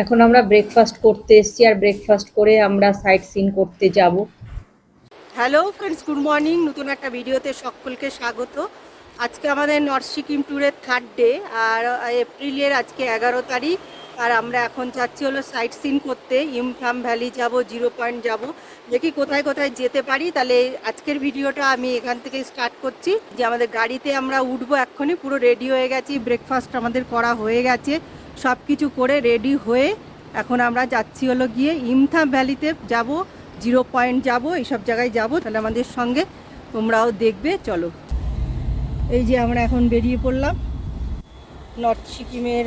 এখন আমরা ব্রেকফাস্ট করতে এসেছি, আর ব্রেকফাস্ট করে আমরা সাইট সিন করতে যাব। Hello friends, good morning. নতুন একটা ভিডিওতে সকলকে স্বাগত। আজকে আমাদের নর্থ সিকিম ট্যুরের থার্ড ডে, আর এপ্রিলের আজকে 11 তারিখ। আর আমরা এখন যাচ্ছি হলো সাইট সিন করতে। ইমথাম ভ্যালি যাব, জিরো পয়েন্ট যাব, দেখি কোথায় কোথায় যেতে পারি। তাহলে আজকের ভিডিওটা আমি এখান থেকে স্টার্ট করছি। যে আমাদের গাড়িতে আমরা উঠবো এক্ষুনি, পুরো রেডি হয়ে গেছি, ব্রেকফাস্ট আমাদের করা হয়ে গেছে, সব কিছু করে রেডি হয়ে এখন আমরা যাচ্ছি হলো গিয়ে ইমথাম ভ্যালিতে যাব, জিরো পয়েন্ট যাব, এইসব জায়গায় যাব। তাহলে আমাদের সঙ্গে তোমরাও দেখবে, চলো। এই যে আমরা এখন বেরিয়ে পড়লাম, নর্থ সিকিমের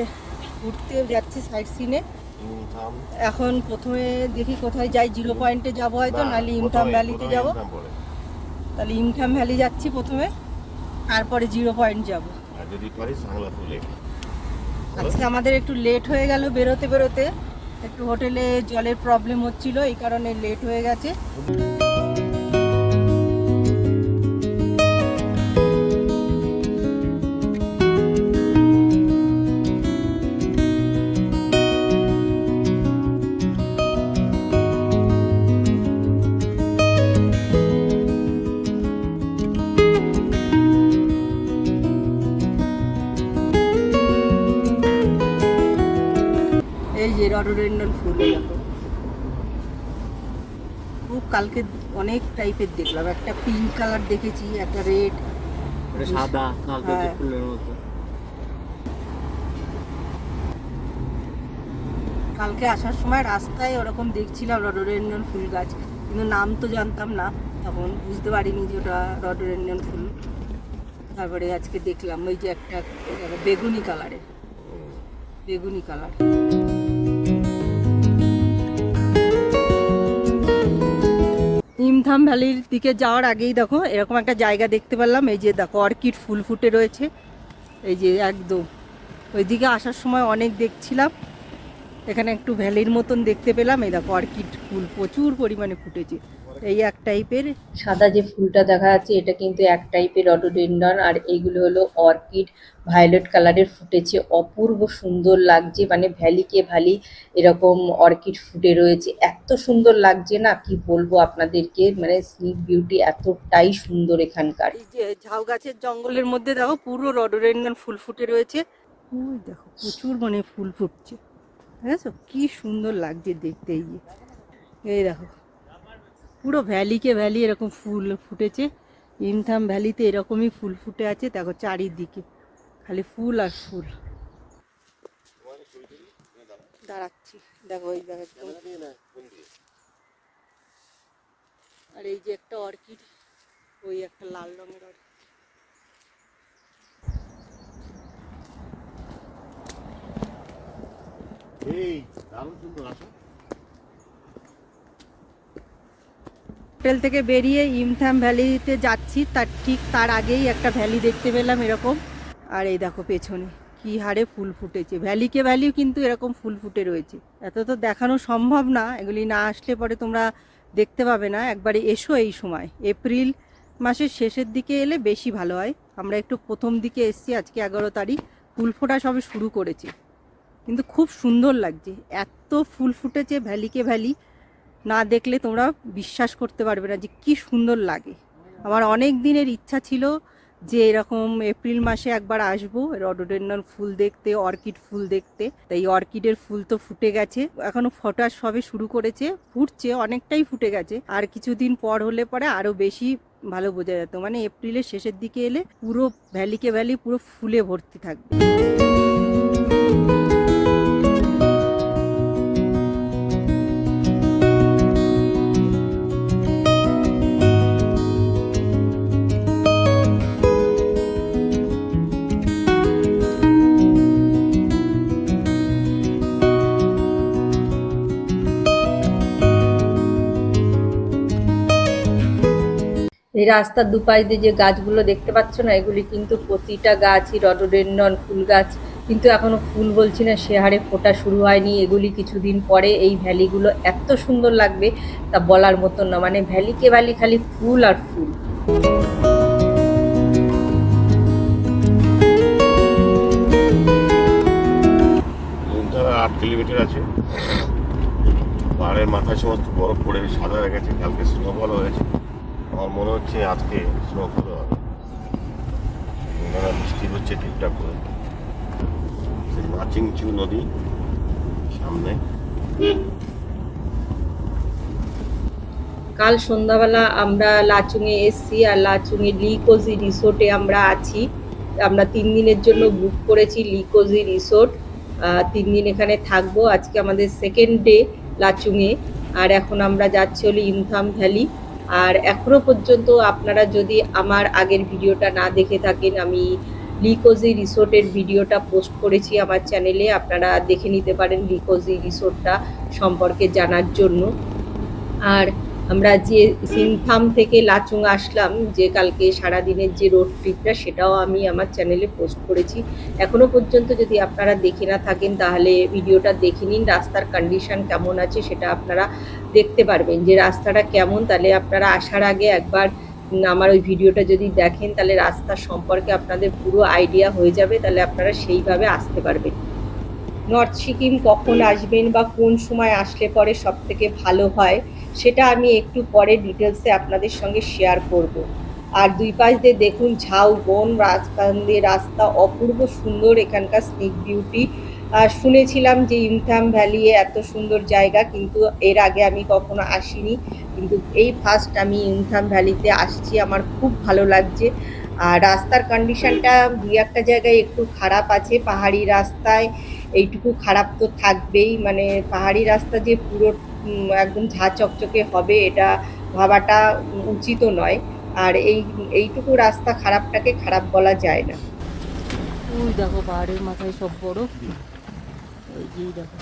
ঘুরতে যাচ্ছি সাইট সিনে। এখন প্রথমে দেখি কোথায় যাই, জিরো পয়েন্টে যাবো হয়তো, নাহলে ইমথাম ভ্যালিতে যাব। তাহলে ইমথাম ভ্যালি যাচ্ছি প্রথমে, তারপরে জিরো পয়েন্ট যাব। আজকে আমাদের একটু লেট হয়ে গেল বেরোতে বেরোতে, একটু হোটেলে জলের প্রবলেম হচ্ছিল, এই কারণে লেট হয়ে গেছে। এই যে রডোডেন্ড্রন ফুল, দেখো খুব, কালকে অনেক টাইপের দেখলাম, একটা পিঙ্ক কালার দেখেছি, একটা রেড, সাদা কাগজের ফুলের মতো। কালকে আসার সময় রাস্তায় ওরকম দেখছিলাম রডোডেন্ড্রন ফুল গাছ, কিন্তু নাম তো জানতাম না, তখন বুঝতে পারিনি যে ওটা রডোডেন্ড্রন ফুল। তারপরে আজকে দেখলাম ওই যে একটা বেগুনি কালারের, বেগুনি কালার। ইমথাম ভ্যালির দিকে যাওয়ার আগেই দেখো এরকম একটা জায়গা দেখতে পেলাম, এই যে দেখো অর্কিড ফুল ফুটে রয়েছে, এই যে একদম ওইদিকে আসার সময় অনেক দেখছিলাম, এখানে একটু ভ্যালির মতন দেখতে পেলাম। এই দেখো অর্কিড ফুল প্রচুর পরিমাণে ফুটেছে, এই এক টাইপের। সাদা যে ফুলটা দেখা যাচ্ছে এটা কিন্তু এক টাইপের রডোডেন্ড্রন, আর এইগুলো হলো অর্কিড, ভায়োলেট কালারের ফুটেছে, অপূর্ব সুন্দর লাগছে। মানে ভ্যালিকে ভ্যালি এরকম অর্কিড ফুটে রয়েছে, এত সুন্দর লাগছে না কি বলবো আপনাদেরকে, মানে স্নিক বিউটি এতটাই সুন্দর এখানকার। এই যে ঝাউ গাছের জঙ্গলের মধ্যে দেখো পুরো রডোডেন্ড্রন ফুল ফুটে রয়েছে, ওই দেখো প্রচুর মানে ফুল ফুটছে, দেখেছো কি সুন্দর লাগছে দেখতে। এই যে এই দেখো পুরো ভ্যালিকে ভ্যালি এরকম ফুল ফুটেছে। ইমথাম ভ্যালিতে এরকমই ফুল ফুটে আছে, দেখো চারিদিকে খালি ফুল আর ফুল। দাঁড়াচ্ছি, দেখো ওই দেখো একদম। আর এই যে একটা অর্কিড, ওই একটা লাল রঙের অর্কিড। হোটেল থেকে বেরিয়ে ইমথাম ভ্যালিতে যাচ্ছি, তার আগেই একটা ভ্যালি দেখতে পেলাম এরকম। আর এই দেখো পেছনে কি হারে ফুল ফুটেছে, ভ্যালিকে ভ্যালিও কিন্তু এরকম ফুল ফুটে রয়েছে। এত তো দেখানো সম্ভব না, এগুলি না আসলে পরে তোমরা দেখতে পাবে না। একবারে এসো এই সময়, এপ্রিল মাসের শেষের দিকে এলে বেশি ভালো হয়। আমরা একটু প্রথম দিকে এসছি, আজকে 11 তারিখ, ফুল ফোটা সবে শুরু করেছে, কিন্তু খুব সুন্দর লাগছে, এত ফুল ফুটেছে ভ্যালিকে ভ্যালি, না দেখলে তোমরা বিশ্বাস করতে পারবে না যে কি সুন্দর লাগে। আমার অনেক দিনের ইচ্ছা ছিল যে এরকম এপ্রিল মাসে একবার আসবো রডোডেন্ড্রন ফুল দেখতে, অর্কিড ফুল দেখতে। তাই অর্কিডের ফুল তো ফুটে গেছে, এখনো ফোটা সবে শুরু করেছে, ফুটছে, অনেকটাই ফুটে গেছে, আর কিছুদিন পর হলে পরে আরো বেশি ভালো বোঝা যেত। মানে এপ্রিলের শেষের দিকে এলে পুরো ভ্যালিকে ভ্যালি পুরো ফুলে ভর্তি থাকবে। এই রাস্তার দুপাশ দিয়ে যে গাছগুলো দেখতে পাচ্ছ না, এগুলি কিন্তু প্রতিটা গাছই রডোডেন্ড্রন ফুল গাছ, কিন্তু এখনো ফুল বলছি না, সে হারে ফোটা শুরু হয়নি। এগুলি কিছুদিন পরে এই ভ্যালিগুলো এত সুন্দর লাগবে তা বলার মতন না, মানে ভ্যালিকে ভ্যালি খালি ফুল আর ফুল। কিলোমিটার আছে। পাহাড়ের মাথায় সমস্ত বরফ পড়ে সাদা হয়ে গেছে। কালকে স্নোফল হয়েছে, আমার মনে হচ্ছে আজকে স্নোফল হবে। বৃষ্টি হচ্ছে ঠিকঠাক করে। মাচিংচু নদী সামনে। কাল সন্ধ্যাবেলা আমরা লাচুংয়ে এসছি, আর লাচুংয়ে লিকোজি রিসোর্টে আমরা আছি। আমরা 3 দিনের জন্য বুক করেছি লিকোজি রিসোর্ট। 3 দিন এখানে থাকবো। আজকে আমাদের সেকেন্ড ডে লাচুংয়ে। আর এখন আমরা যাচ্ছি হলো ইমথাম ভ্যালি। আর এখনো পর্যন্ত আপনারা যদি আমার আগের ভিডিওটা না দেখে থাকেন, আমি লিকোজি রিসোর্টের ভিডিওটা পোস্ট করেছি আমার চ্যানেলে, আপনারা দেখে নিতে পারেন লিকোজি রিসোর্টটা সম্পর্কে জানার জন্য। আর আমরা যে সিনথাম থেকে লাচুং আসলাম, যে কালকে সারাদিনের যে রোড ট্রিপটা, সেটাও আমি আমার চ্যানেলে পোস্ট করেছি। এখনো পর্যন্ত যদি আপনারা দেখে না থাকেন তাহলে ভিডিওটা দেখে নিন। রাস্তার কন্ডিশন কেমন আছে সেটা আপনারা দেখতে পারবেন, যে রাস্তাটা কেমন। তাহলে আপনারা আসার আগে একবার আমার ওই ভিডিওটা যদি দেখেন তাহলে রাস্তার সম্পর্কে আপনাদের পুরো আইডিয়া হয়ে যাবে, তাহলে আপনারা সেইভাবে আসতে পারবেন। নর্থ সিকিম কখন আসবেন বা কোন সময় আসলে পরে সবথেকে ভালো হয় সেটা আমি একটু পরে ডিটেলসে আপনাদের সঙ্গে শেয়ার করব। আর দুই পাশ দিয়ে দেখুন ঝাউবন, রাজখান দিয়ে রাস্তা, অপূর্ব সুন্দর এখানকার স্নিক বিউটি। শুনেছিলাম যে ইমথাম ভ্যালি এত সুন্দর জায়গা, কিন্তু এর আগে আমি কখনো আসিনি, কিন্তু এই ফার্স্ট আমি ইমথাম ভ্যালিতে আসছি। আমার খুব ভালো লাগছে। আর রাস্তার কন্ডিশনটা দুই একটা জায়গায় একটু খারাপ আছে। পাহাড়ি রাস্তায় এইটুকু খারাপ তো থাকবেই, মানে পাহাড়ি রাস্তা যে পুরো একদম ঝাঁ চকচকে হবে এটা ভাবাটা উচিত নয়। আর এইটুকু রাস্তা খারাপটাকে খারাপ বলা যায় না। ওই দেখো পাহাড়ের মাথায় সব বরফ, ওই যে দেখো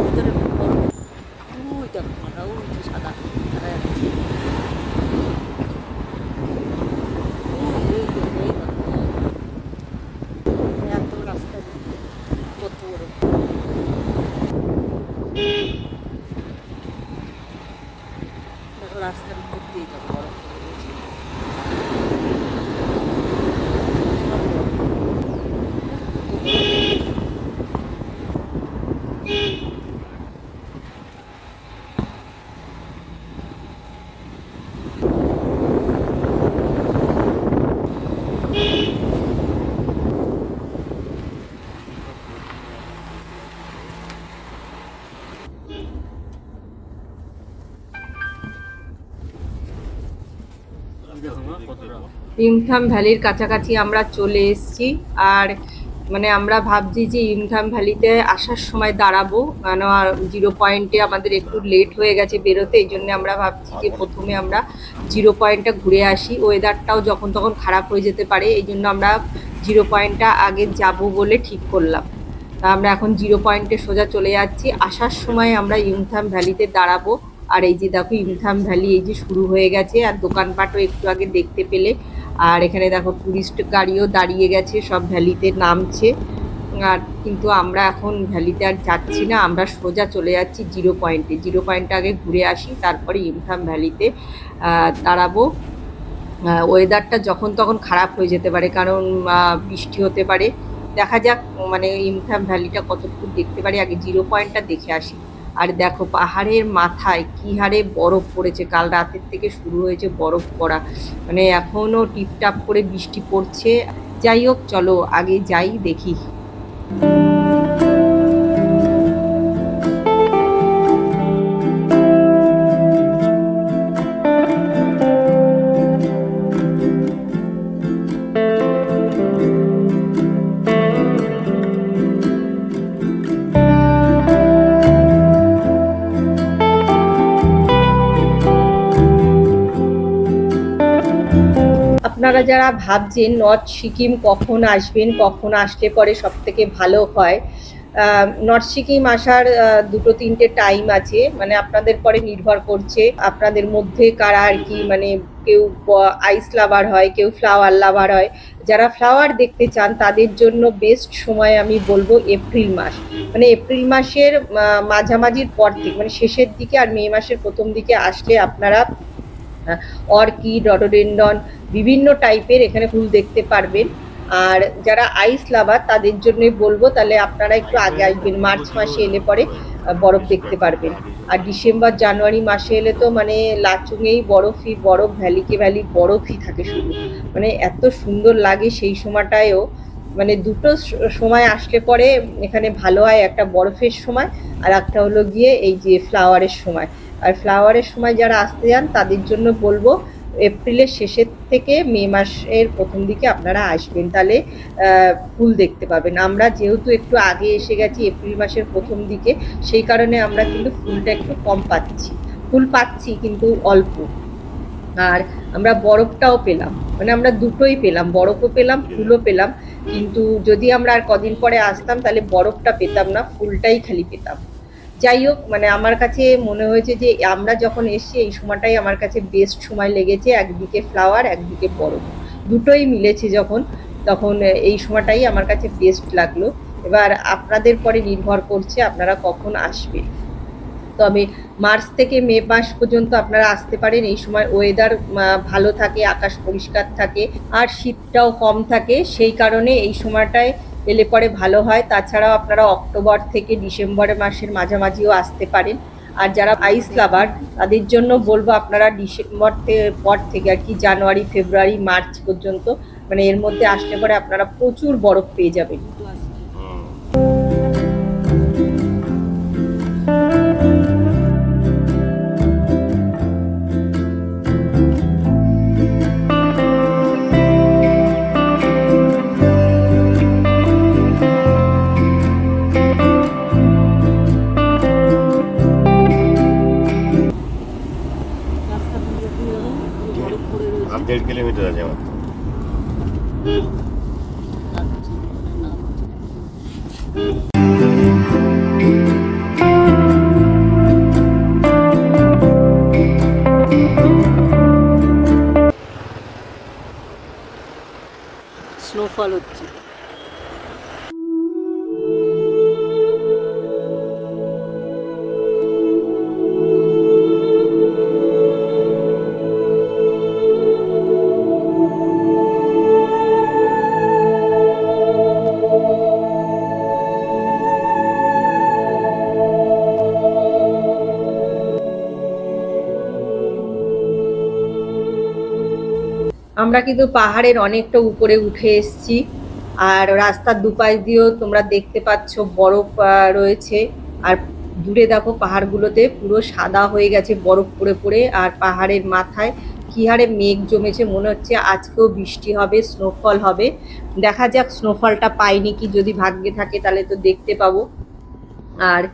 ভিতরে বরফ, ওই দেখো মাথা, ওই যে সাদা সাদা যাচ্ছে। এত রাস্তা কত বড়। দেখো রাস্তার উপর দিয়ে যাবো বরফ পড়ে গেছে। ইমথাম ভ্যালির কাছাকাছি আমরা চলে এসেছি। আর মানে আমরা ভাবছি যে ইমথাম ভ্যালিতে আসার সময় দাঁড়াবো, কেন জিরো পয়েন্টে আমাদের একটু লেট হয়ে গেছে বেরোতে। এই জন্য আমরা ভাবছি যে প্রথমে আমরা জিরো পয়েন্টটা ঘুরে আসি। ওয়েদারটাও যখন তখন খারাপ হয়ে যেতে পারে, এই জন্য আমরা জিরো পয়েন্টটা আগে যাব বলে ঠিক করলাম। তা আমরা এখন জিরো পয়েন্টে সোজা চলে যাচ্ছি। আসার সময় আমরা ইমথাম ভ্যালিতে দাঁড়াবো। আর এই যে দেখো ইমথাম ভ্যালি এই যে শুরু হয়ে গেছে, আর দোকানপাটও একটু আগে দেখতে পেলে। আর এখানে দেখো টুরিস্ট গাড়িও দাঁড়িয়ে গেছে, সব ভ্যালিতে নামছে। আর কিন্তু আমরা এখন ভ্যালিতে আর যাচ্ছি না, আমরা সোজা চলে যাচ্ছি জিরো পয়েন্টে। জিরো পয়েন্টটা আগে ঘুরে আসি, তারপরে ইমথাম ভ্যালিতে দাঁড়াবো। ওয়েদারটা যখন তখন খারাপ হয়ে যেতে পারে, কারণ বৃষ্টি হতে পারে। দেখা যাক মানে ইমথাম ভ্যালিটা কতটুকু দেখতে পারি, আগে জিরো পয়েন্টটা দেখে আসি। আর দেখো পাহাড়ের মাথায় কী হারে বরফ পড়েছে, কাল রাতের থেকে শুরু হয়েছে বরফ পড়া, মানে এখনও টিপটাপ করে বৃষ্টি পড়ছে। যাই হোক চলো আগে যাই দেখি। আপনারা যারা ভাবছেন নর্থ সিকিম কখন আসবেন, কখন আসলে পরে সবথেকে ভালো হয়, নর্থ সিকিম আসার 2-3টে টাইম আছে, মানে আপনাদের পরে নির্ভর করছে আপনাদের মধ্যে কারা আর কি, মানে কেউ আইস লাভার হয়, কেউ ফ্লাওয়ার লাভার হয়। যারা ফ্লাওয়ার দেখতে চান তাদের জন্য বেস্ট সময় আমি বলবো এপ্রিল মাস। মানে এপ্রিল মাসের মাঝামাঝির পর থেকে, মানে শেষের দিকে, আর মে মাসের প্রথম দিকে আসলে আপনারা অর্কিড, রডোডেন্ডন, বিভিন্ন টাইপের এখানে ফুল দেখতে পারবেন। আর যারা আইস লাভার তাদের জন্যই বলবো, তাহলে আপনারা একটু আগে আসবেন, মার্চ মাসে এলে পরে বরফ দেখতে পারবেন। আর ডিসেম্বর জানুয়ারি মাসে এলে তো মানে লাচুংয়েই বরফই বরফ, ভ্যালিকে ভ্যালি বরফই থাকে শুধু, মানে এত সুন্দর লাগে সেই সময়টায়ও। মানে দুটো সময় আসলে পরে এখানে ভালো হয়, একটা বরফের সময় আর একটা হলো গিয়ে এই যে ফ্লাওয়ারের সময়। আর ফ্লাওয়ারের সময় যারা আসতে যান তাদের জন্য বলবো এপ্রিলের শেষের থেকে মে মাসের প্রথম দিকে আপনারা আসবেন, তাহলে ফুল দেখতে পাবেন। আমরা যেহেতু একটু আগে এসে গেছি এপ্রিল মাসের প্রথম দিকে, সেই কারণে আমরা কিন্তু ফুলটা একটু কম পাচ্ছি, ফুল পাচ্ছি কিন্তু অল্প। আর আমরা বরফটাও পেলাম, মানে আমরা দুটোই পেলাম, বরফও পেলাম ফুলও পেলাম, কিন্তু যদি আমরা আর কদিন পরে আসতাম তাহলে বরফটা পেতাম না, ফুলটাই খালি পেতাম। যাই হোক, মানে আমার কাছে মনে হয়েছে যে আমরা যখন এসছি এই সময়টাই আমার কাছে বেস্ট সময় লেগেছে, একদিকে ফ্লাওয়ার একদিকে বরফ, দুটোই মিলেছে যখন, তখন এই সময়টাই আমার কাছে বেস্ট লাগলো। এবার আপনাদের পরে নির্ভর করছে আপনারা কখন আসবেন। তবে মার্চ থেকে মে মাস পর্যন্ত আপনারা আসতে পারেন, এই সময় ওয়েদার ভালো থাকে, আকাশ পরিষ্কার থাকে আর শীতটাও কম থাকে, সেই কারণে এই সময়টায় এলে পরে ভালো হয়। তাছাড়াও আপনারা অক্টোবর থেকে ডিসেম্বর মাসের মাঝামাঝিও আসতে পারেন। আর যারা আইস লাভার তাদের জন্য বলবো আপনারা ডিসেম্বর পর থেকে আর কি জানুয়ারি ফেব্রুয়ারি মার্চ পর্যন্ত, মানে এর মধ্যে আসলে পরে আপনারা প্রচুর বরফ পেয়ে যাবেন। আর 1.5 কিলোমিটার আছে আমার। স্নোফল হচ্ছে। আমরা কিন্তু পাহাড়ের অনেকটা উপরে উঠে এসেছি, আর রাস্তার দুপাশ দিয়েও তোমরা দেখতে পাচ্ছ বরফ রয়েছে। আর দূরে দেখো পাহাড়গুলোতে পুরো সাদা হয়ে গেছে বরফ পড়ে পড়ে, আর পাহাড়ের মাথায় কি হারে মেঘ জমেছে, মনে হচ্ছে আজকেও বৃষ্টি হবে, স্নোফল হবে। দেখা যাক স্নোফলটা পাইনি কি, যদি ভাগ্যে থাকে তাহলে তো দেখতে পাবো। আর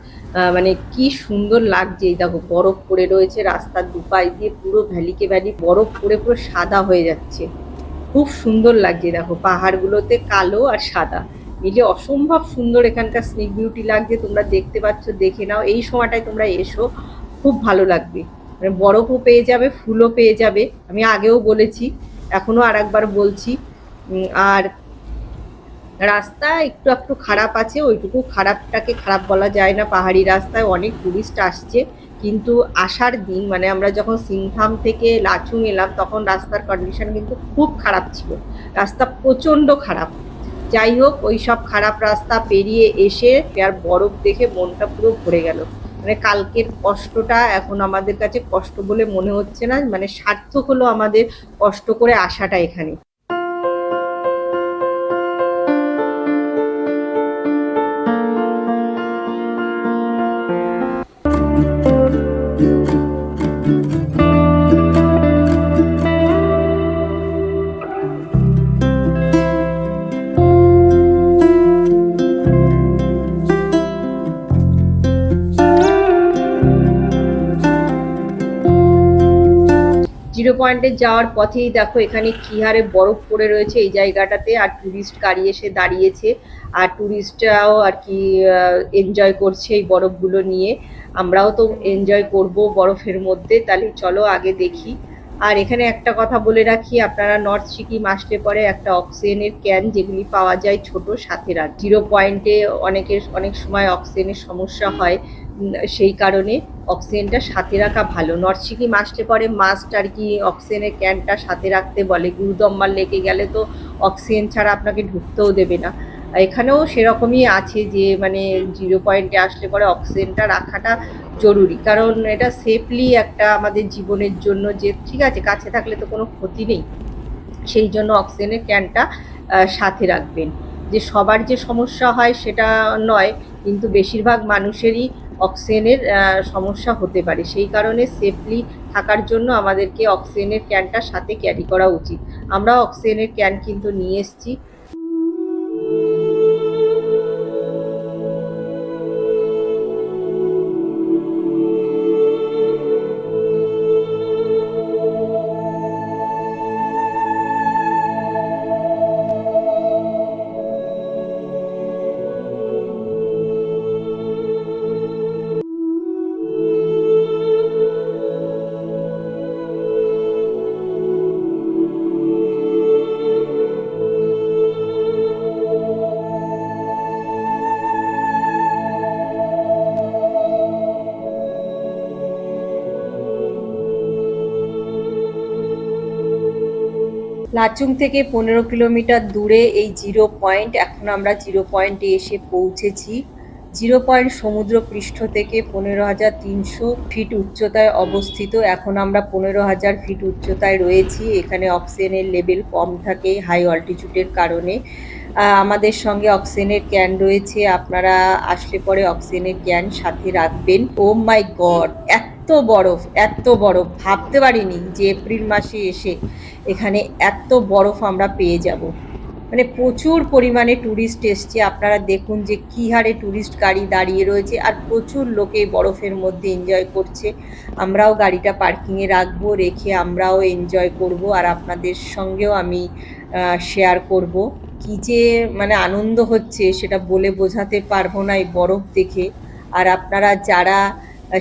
মানে কি সুন্দর লাগছে, এই দেখো বরফ পড়ে রয়েছে রাস্তার দুপাশ দিয়ে, পুরো ভ্যালিকে ভ্যালি বরফ পড়ে পুরো সাদা হয়ে যাচ্ছে, খুব সুন্দর লাগছে। দেখো পাহাড়গুলোতে কালো আর সাদা মিলে অসম্ভব সুন্দর এখানকার স্নেক বিউটি লাগছে, তোমরা দেখতে পাচ্ছ, দেখে নাও। এই সময়টায় তোমরা এসো, খুব ভালো লাগবে, মানে বরফও পেয়ে যাবে, ফুলও পেয়ে যাবে। আমি আগেও বলেছি, এখনো আর একবার বলছি। আর রাস্তা একটু একটু খারাপ আছে, ওইটুকু খারাপটাকে খারাপ বলা যায় না, পাহাড়ি রাস্তায় অনেক টুরিস্ট আসছে, কিন্তু আসার দিন মানে আমরা যখন সিংথাম থেকে লাচুং এলাম তখন রাস্তার কন্ডিশন কিন্তু খুব খারাপ ছিল, রাস্তা প্রচণ্ড খারাপ। যাই হোক, ওই সব খারাপ রাস্তা পেরিয়ে এসে আর বরফ দেখে মনটা পুরো ভরে গেল, মানে কালকের কষ্টটা এখন আমাদের কাছে কষ্ট বলে মনে হচ্ছে না, মানে সার্থক হলো আমাদের কষ্ট করে আসাটা এখানে। জিরো পয়েন্টে যাওয়ার পথেই দেখো এখানে কি হারে বরফ পড়ে রয়েছে এই জায়গাটাতে, আর টুরিস্ট গাড়ি এসে দাঁড়িয়েছে, আর টুরিস্টরাও আর কি এনজয় করছে এই বরফগুলো নিয়ে। আমরাও তো এনজয় করব বরফের মধ্যে, তাহলে চলো আগে দেখি। আর এখানে একটা কথা বলে রাখি, আপনারা নর্থ সিকিম আসলে পরে একটা অক্সিজেনের ক্যান যেগুলি পাওয়া যায় ছোট, সাথে রাখ। জিরো পয়েন্টে অনেক সময় অক্সিজেনের সমস্যা হয়, সেই কারণে অক্সিজেনটা সাথে রাখা ভালো। নর্থ সিকিম আসলে পরে মাস্ট আর কি অক্সিজেনের ক্যানটা সাথে রাখতে বলে। গুরুদম্বার লেগে গেলে তো অক্সিজেন ছাড়া আপনাকে ঢুকতেও দেবে না। এখানেও সেরকমই আছে যে মানে 0 পয়েন্টে আসলে পরে অক্সিজেনটা রাখাটা জরুরি, কারণ এটা সেফলি একটা আমাদের জীবনের জন্য, যে ঠিক আছে কাছে থাকলে তো কোনো ক্ষতি নেই, সেই জন্য অক্সিজেনের ক্যানটা সাথে রাখবেন। যে সবার যে সমস্যা হয় সেটা নয়, কিন্তু বেশিরভাগ মানুষেরই অক্সিজেনের সমস্যা হতে পারে, সেই কারণে সেফলি থাকার জন্য আমাদেরকে অক্সিজেনের ক্যানটা সাথে ক্যারি করা উচিত। আমরা অক্সিজেনের ক্যান কিন্তু নিয়ে এসেছি। লাচুং থেকে 15 কিলোমিটার দূরে এই 0 পয়েন্ট। এখন আমরা 0 পয়েন্টে এসে পৌঁছেছি। 0 পয়েন্ট সমুদ্র পৃষ্ঠ থেকে 15,300 ফিট উচ্চতায় অবস্থিত। এখন আমরা 15,000 ফিট উচ্চতায় রয়েছি। এখানে অক্সিজেনের লেভেল কম থাকে হাই অল্টিটিউডের কারণে। আমাদের সঙ্গে অক্সিজেনের ক্যান রয়েছে, আপনারা আসলে পরে অক্সিজেনের ক্যান সাথে রাখবেন। ও মাই গড, এত বরফ ভাবতে পারিনি যে এপ্রিল মাসে এসে এখানে এত বরফ আমরা পেয়ে যাব। মানে প্রচুর পরিমাণে ট্যুরিস্ট এসছে, আপনারা দেখুন যে কী হারে ট্যুরিস্ট গাড়ি দাঁড়িয়ে রয়েছে, আর প্রচুর লোকে বরফের মধ্যে এনজয় করছে। আমরাও গাড়িটা পার্কিংয়ে রাখবো, রেখে আমরাও এনজয় করব, আর আপনাদের সঙ্গেও আমি শেয়ার করব। কী যে মানে আনন্দ হচ্ছে সেটা বলে বোঝাতে পারবো না এই বরফ দেখে। আর আপনারা যারা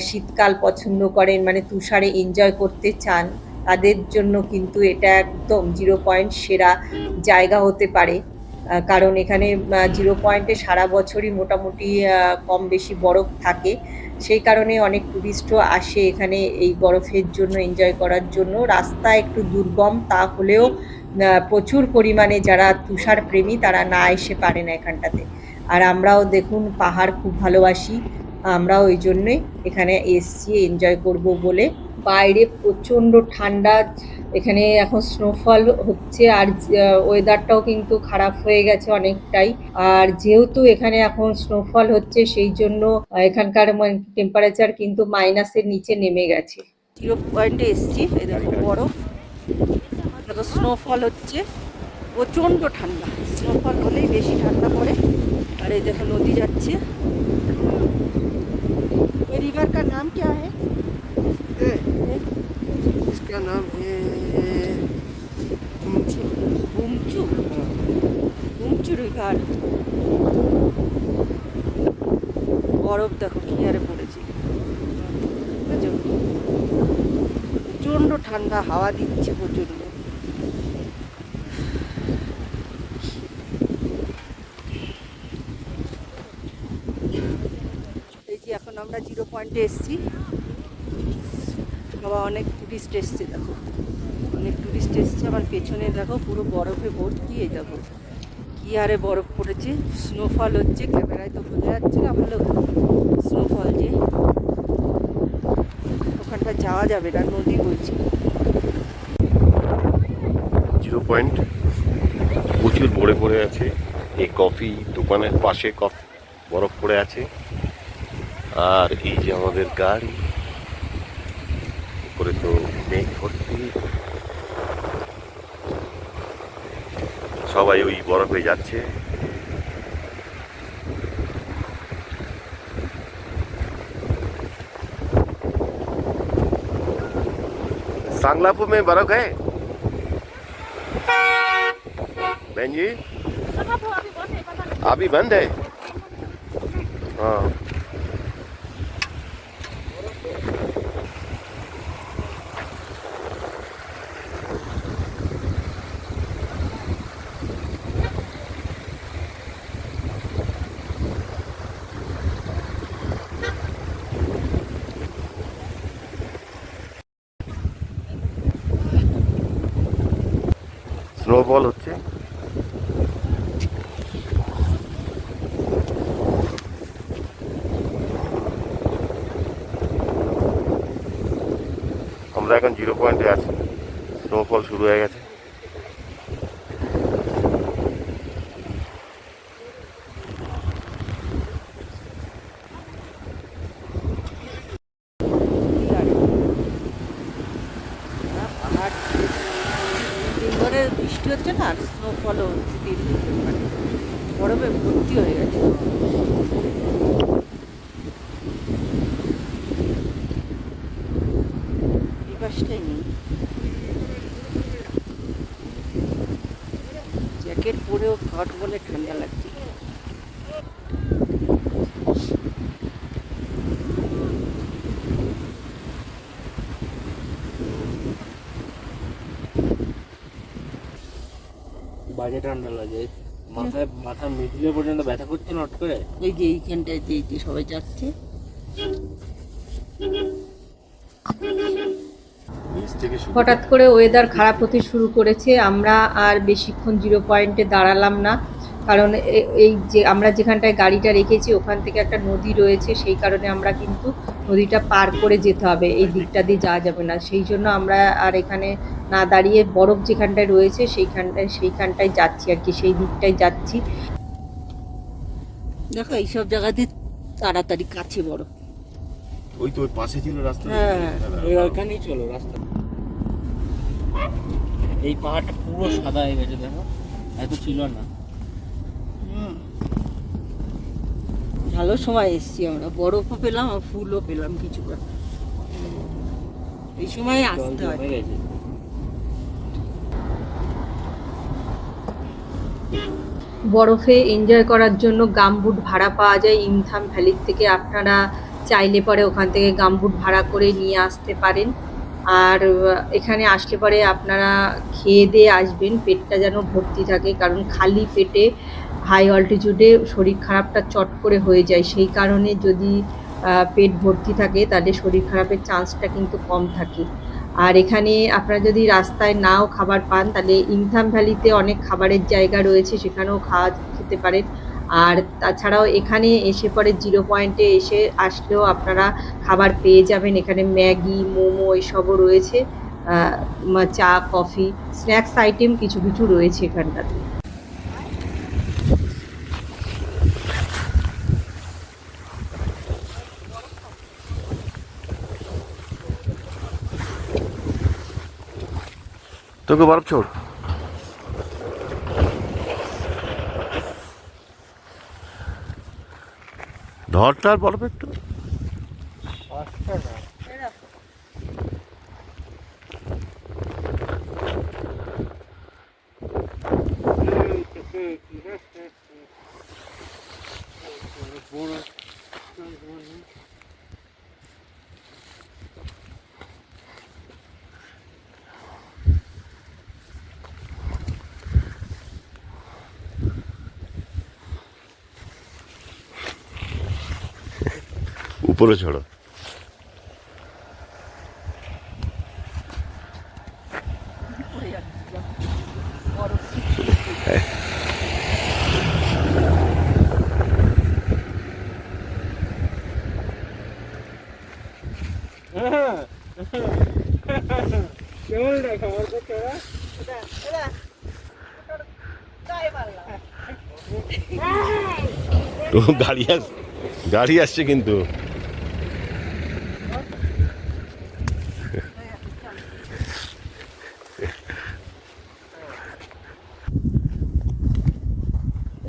শীতকাল পছন্দ করেন, মানে তুষারে এনজয় করতে চান, তাদের জন্য কিন্তু এটা একদম 0 পয়েন্ট সেরা জায়গা হতে পারে। কারণ এখানে 0 পয়েন্টে সারা বছরই মোটামুটি কম বেশি বরফ থাকে, সেই কারণে অনেক টুরিস্টও আসে এখানে এই বরফের জন্য, এনজয় করার জন্য। রাস্তা একটু দুর্গম, তা হলেও প্রচুর পরিমাণে যারা তুষার প্রেমী তারা না এসে পারে না এখানটাতে। আর আমরাও দেখুন পাহাড় খুব ভালোবাসি, আমরাও ওই জন্যই এখানে এসছি এনজয় করব বলে। বাইরে প্রচণ্ড ঠান্ডা, এখানে এখন স্নোফল হচ্ছে, আর ওয়েদারটাও কিন্তু খারাপ হয়ে গেছে অনেকটাই। আর যেহেতু এখানে এখন স্নোফল হচ্ছে সেই জন্য এখানকার টেম্পারেচার কিন্তু মাইনাসের নিচে নেমে গেছে। 0 পয়েন্টে এসছি, এই দেখো বরফ, দেখো স্নোফল হচ্ছে, প্রচণ্ড ঠান্ডা। স্নোফল হলেই বেশি ঠান্ডা পড়ে। আর এই দেখো নদী যাচ্ছে। ये रिवर का नाम क्या है? इसका नाम है बुमचू बुमचू रिवर। বরফ দেখো কি হারে পড়েছে, বুঝেছো? প্রচণ্ড ঠান্ডা, হাওয়া দিচ্ছে প্রচণ্ড। এই যে এখন আমরা 0 পয়েন্টে এসেছি। বাবা অনেক টুরিস্ট এসছে, দেখো অনেক টুরিস্ট এসছে। আমার পেছনে দেখো পুরো বরফে ভর্তি। এই দেখো কী হারে বরফ পড়েছে, স্নোফল হচ্ছে। ক্যামেরায় তো বোঝা যাচ্ছে না ভালো স্নোফল, যে ওখানটা যাওয়া যাবে না, নদী বলছি। 0 পয়েন্ট প্রচুর পড়ে আছে। এই কফি দোকানের পাশে বরফ পড়ে আছে। আর এই যে আমাদের গাড়ি, উপরে তো মেঘ ভর্তি, সবাই ওই বরফে যাচ্ছে। सांगलापुर में बर्फ है बहन जी? अभी बंद है। हाँ স্নোফল হচ্ছে। আমরা এখন 0 পয়েন্টে আছি, স্নোফল শুরু হয়ে গেছে। পাহাড় 3 দিন ধরে বৃষ্টি হচ্ছে না, আর স্নোফলও হচ্ছে 3 দিন ধরে, মানে বরফে ভর্তি হয়ে গেছে। এই পাশটাই নেই। জ্যাকেট পরেও ঘট বলে ঠান্ডা লাগছে। বাজে ঠান্ডা লাগে, মাথার মিডিলে পর্যন্ত ব্যথা করছে নট করে। ওই যে এইখানটায় যে সবাই যাচ্ছে। হঠাৎ করে ওয়েদার খারাপ হতে শুরু করেছে। আমরা আর বেশিক্ষণ 0 পয়েন্টে দাঁড়ালাম না, কারণ এই যে আমরা যেখানটায় গাড়িটা রেখেছি ওখান থেকে একটা নদী রয়েছে, সেই কারণে আমরা কিন্তু নদীটা পার করে যেতে হবে, এই দিকটা দিয়ে যাওয়া যাবে না। সেই জন্য আমরা আর এখানে না দাঁড়িয়ে বরফ যেখানটায় রয়েছে সেইখানটায় যাচ্ছি আর কি, সেই দিকটায় যাচ্ছি। দেখো এইসব জায়গাতে তাড়াতাড়ি কাছে বড়। ওই তো ওই পাশে ছিল রাস্তা। হ্যাঁ, ওইখানেই চলো রাস্তা। এই পাহাড়টা পুরো সাদা হয়ে গেছে, দেখো এত ছিল না। ভালো সময় এসছি আমরা, বরফও পেলাম আর ফুলও পেলাম কিছুটা। এই সময় আসতে হয়। হয়ে গেছে। বরফে এনজয় করার জন্য গামবুট ভাড়া পাওয়া যায় ইমথাম ভ্যালির থেকে। আপনারা চাইলে পরে ওখান থেকে গামবুট ভাড়া করে নিয়ে আসতে পারেন। আর এখানে আসলে পরে আপনারা খেয়ে দিয়ে আসবেন, পেটটা যেন ভর্তি থাকে, কারণ খালি পেটে হাই অল্টিটিউডে শরীর খারাপটা চট করে হয়ে যায়। সেই কারণে যদি পেট ভর্তি থাকে তাহলে শরীর খারাপের চান্সটা কিন্তু কম থাকে। আর এখানে আপনারা যদি রাস্তায় নাও খাবার পান তাহলে ইমথাম ভ্যালিতে অনেক খাবারের জায়গা রয়েছে, সেখানেও খেতে পারেন। আর তাছাড়াও এখানে এসে পরে 0 পয়েন্টে আসলেও আপনারা খাবার পেয়ে যাবেন। এখানে ম্যাগি, মোমো এসবও রয়েছে, চা, কফি, স্ন্যাক্স আইটেম কিছু কিছু রয়েছে এখানটাতে। তোকে বরফ ছোড়। ধরটার বরফ একটু। উপরে ছড়ো। তো গাড়ি আসছে কিন্তু।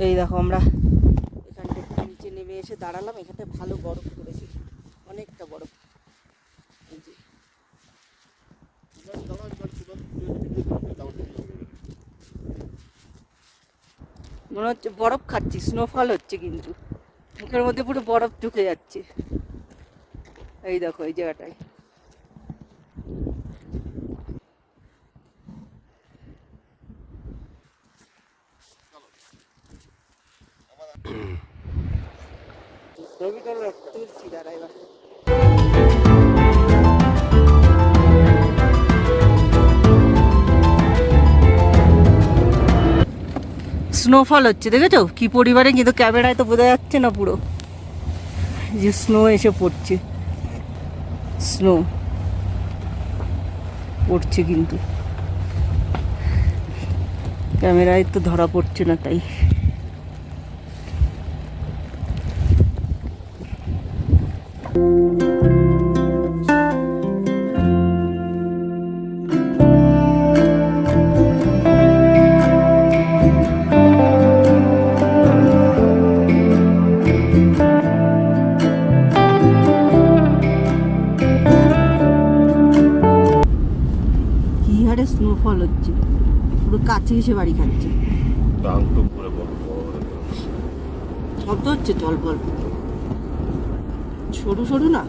এই দেখো আমরা এখানটা একটু নিচে নেমে এসে দাঁড়ালাম, এখানটা ভালো বরফ পড়েছে, অনেকটা বরফ। এই যে মনে হচ্ছে বরফ খাচ্ছি, স্নোফল হচ্ছে, কিন্তু মুখের মধ্যে পুরো বরফ ঢুকে যাচ্ছে। এই দেখো এই জায়গাটায়। তুলছি দাঁড়া এবার। স্নোফল হচ্ছে, দেখেছো কি পরিমাণে, কিন্তু ক্যামেরায় তো বোঝা যাচ্ছে না পুরো, যে স্নো এসে পড়ছে, স্নো পড়ছে কিন্তু ক্যামেরায় তো ধরা পড়ছে না তাই। কি হারে স্নোফল হচ্ছে, পুরো কাছে এসে বাড়ি খাচ্ছে, শব্দ হচ্ছে তো অল্প অল্প, সরু সরু না।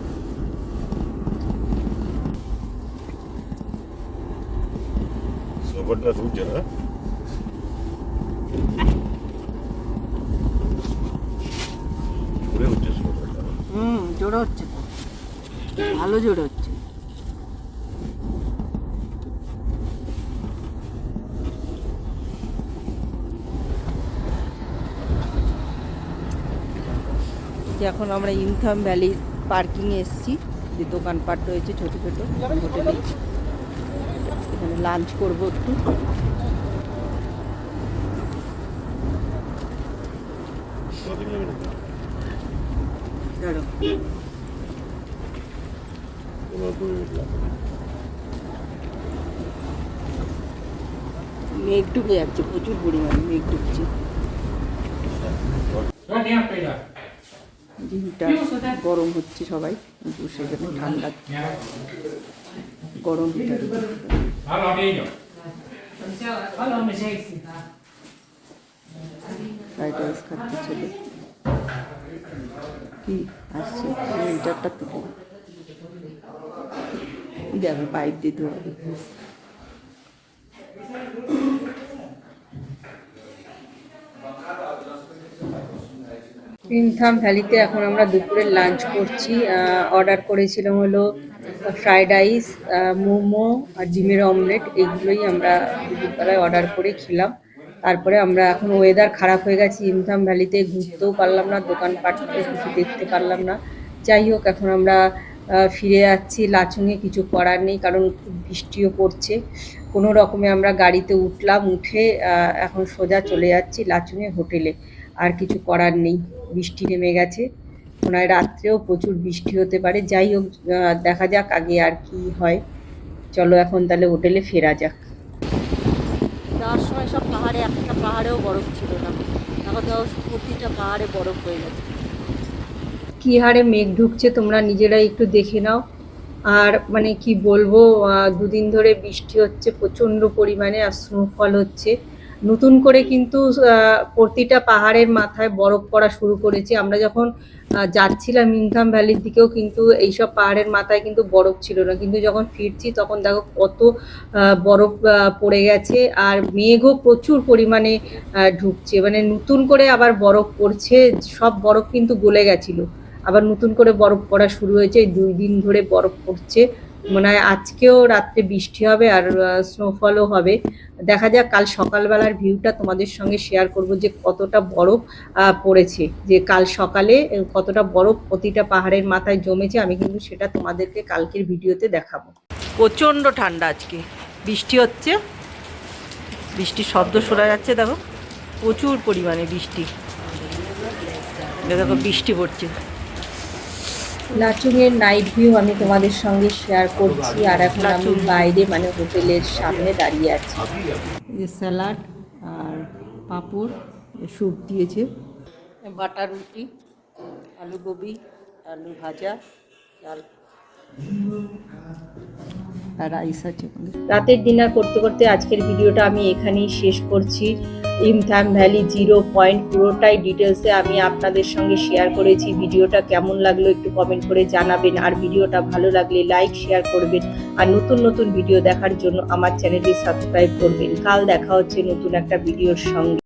জোরে হচ্ছে তো, ভালো জোরে হচ্ছে। এখন আমরা ইমথাম ভ্যালি পার্কিংয়ে এসেছি, যে দোকানপাট রয়েছে ছোটো ছোটো হোটেলে, এখানে লাঞ্চ করবো একটু। মেঘ ঢুকে যাচ্ছে, প্রচুর পরিমাণে মেঘ ঢুকছে। দিনটা গরম হচ্ছে সবাই, কিন্তু সেখানে ঠান্ডা গরম ফ্রাইড রাইস খাচ্ছে ছেলে, কি আসছে মিটারটা থেকে দেখো পাইপ দিয়ে ধরে। ইমথাম ভ্যালিতে এখন আমরা দুপুরের লাঞ্চ করছি। অর্ডার করেছিলাম হলো ফ্রাইড রাইস, মোমো আর ডিমের অমলেট, এইগুলোই আমরা দুপুরবেলায় অর্ডার করে খেলাম। তারপরে আমরা এখন ওয়েদার খারাপ হয়ে গেছে, ইমথাম ভ্যালিতে ঘুরতেও পারলাম না, দোকানপাট কিছু দেখতে পারলাম না। যাই হোক, এখন আমরা ফিরে যাচ্ছি লাচুংয়ে, কিছু করার নেই কারণ খুব বৃষ্টিও পড়ছে। কোনো রকমে আমরা গাড়িতে উঠলাম, উঠে এখন সোজা চলে যাচ্ছি লাচুংয়ে হোটেলে, আর কিছু করার নেই, বৃষ্টি নেমে গেছে, মনে হয় রাত্রেও প্রচুর বৃষ্টি হতে পারে। যাই হোক, দেখা যাক আগে আর কি হয়। চলো এখন তাহলে হোটেলে ফেরা যাক। যাওয়ার সময় সব পাহাড়ে, একটা পাহাড়েও বরফ ছিল না, এখন তো প্রতিটা পাহাড়ে বরফ হয়ে গেছে। কী হারে মেঘ ঢুকছে তোমরা নিজেরাই একটু দেখে নাও। আর মানে কি বলবো, দুদিন ধরে বৃষ্টি হচ্ছে প্রচণ্ড পরিমাণে, আর স্নোফল হচ্ছে নতুন করে, কিন্তু প্রতিটা পাহাড়ের মাথায় বরফ পড়া শুরু করেছে। আমরা যখন যাচ্ছিলাম ইমথাম ভ্যালির দিকেও কিন্তু এইসব পাহাড়ের মাথায় কিন্তু বরফ ছিল না, কিন্তু যখন ফিরছি তখন দেখো কত বরফ পড়ে গেছে, আর মেঘও প্রচুর পরিমাণে ঢুকছে, মানে নতুন করে আবার বরফ পড়ছে, সব বরফ কিন্তু গলে গেছিলো, আবার নতুন করে বরফ পড়া শুরু হয়েছে। 2 দিন ধরে বরফ পড়ছে, মনে হয় আজকেও রাত্রে বৃষ্টি হবে আর স্নোফলও হবে। দেখা যাক, কাল সকালবেলার ভিউটা তোমাদের সঙ্গে শেয়ার করব, যে কতটা বরফ পড়েছে, যে কাল সকালে কতটা বরফ প্রতিটা পাহাড়ের মাথায় জমেছে, আমি কিন্তু সেটা তোমাদেরকে কালকের ভিডিওতে দেখাবো। প্রচণ্ড ঠান্ডা, আজকে বৃষ্টি হচ্ছে, বৃষ্টির শব্দ শোনা যাচ্ছে, দেখো প্রচুর পরিমাণে বৃষ্টি, দেখো বৃষ্টি পড়ছে। লাচুংয়ের নাইট ভিউ আমি তোমাদের সঙ্গে শেয়ার করছি, আর এখন আমি বাইরে মানে হোটেলের সামনে দাঁড়িয়ে আছি। যে স্যালাড আর পাঁপড়, স্যুপ দিয়েছে, বাটার রুটি, আলু গোবি, আলু ভাজা, ডাল আর রাইস আছে। রাতের ডিনার করতে করতে আজকের ভিডিওটা আমি এখানেই শেষ করছি। ইমথাম ভ্যালি 0 পয়েন্ট পুরোটাই ডিটেলসে আমি আপনাদের সঙ্গে শেয়ার করেছি। ভিডিওটা কেমন লাগলো একটু কমেন্ট করে জানাবেন, আর ভিডিওটা ভালো লাগলে লাইক শেয়ার করবেন, আর নতুন নতুন ভিডিও দেখার জন্য আমার চ্যানেলটি সাবস্ক্রাইব করবেন। কাল দেখা হচ্ছে নতুন একটা ভিডিওর সঙ্গে।